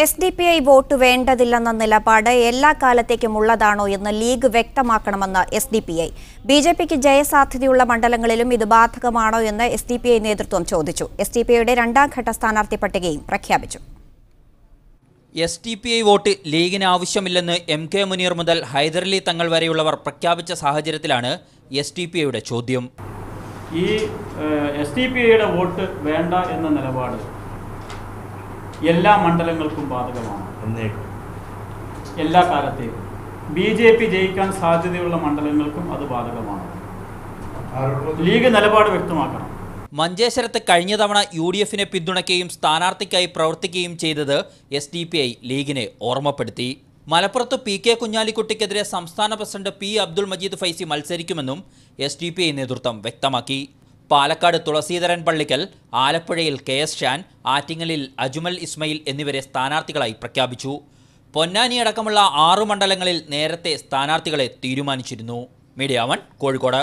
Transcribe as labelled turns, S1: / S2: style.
S1: SDPI vote വേണ്ടതില്ലെന്ന നിലപാട് എല്ലാ കാലത്തേക്കും ഉള്ളതാണോ എന്ന് ലീഗ് വ്യക്തമാക്കണമെന്ന് SDPI. BJPക്ക് ജയസാധ്യതയുള്ള മണ്ഡലങ്ങളിലും ഇത് ബാധകമാണോ എന്ന് SDPI നേതൃത്വം ചോദിച്ചു. SDPIയുടെ രണ്ടാം ഘട്ട സ്ഥാനാർത്ഥി പട്ടികയും പ്രഖ്യാപിച്ചു.
S2: SDPI വോട്ട് ലീഗിന് ആവശ്യമില്ലെന്ന് MK മുനീർ മുതൽ ഹൈദരലി തങ്ങൾ വരെയുള്ളവർ പ്രഖ്യാപിച്ച സാഹചര്യത്തിലാണ് SDPIയുടെ ചോദ്യം.
S3: ഈ SDPIയുടെ വോട്ട് വേണ്ട എന്ന നിലപാട് എല്ലാ മണ്ഡലങ്ങൾക്കും ബാധകമാണ്. എല്ലാ കാലത്തേക്കും BJP ജയിക്കാൻ സാധ്യതയുള്ള മണ്ഡലങ്ങൾക്കും അത് ബാധകമാണ്. ലീഗ് നിലപാട് വ്യക്തമാക്കണം.
S2: മഞ്ചേശ്വരത്ത് കഴിഞ്ഞ തവണ UDFനെ പിന്തുണയ്ക്കുകയും സ്ഥാനാർത്ഥിക്കായി പ്രവർത്തിക്കുകയും ചെയ്തത് SDPI ലീഗിനെ ഓർമ്മപ്പെടുത്തി. മലപ്പുറത്ത് PK കുഞ്ഞാലിക്കുട്ടിക്കെതിരെ സംസ്ഥാന പ്രസിഡന്റ് P. അബ്ദുൾ മജീദ് ഫൈസി മത്സരിക്കുമെന്നും SDPI നേതൃത്വം വ്യക്തമാക്കി. പാലക്കാട് തുളസീധരൻ പള്ളിക്കൽ, ആലപ്പുഴയിൽ KS ഷാൻ, ആറ്റിങ്ങലിൽ അജ്മൽ ഇസ്മയിൽ എന്നിവരെ സ്ഥാനാർത്ഥികളായി പ്രഖ്യാപിച്ചു. പൊന്നാനി അടക്കമുള്ള 6 മണ്ഡലങ്ങളിൽ നേരത്തെ സ്ഥാനാർത്ഥികളെ തീരുമാനിച്ചിരുന്നു. മീഡിയ 1 കോഴിക്കോട്.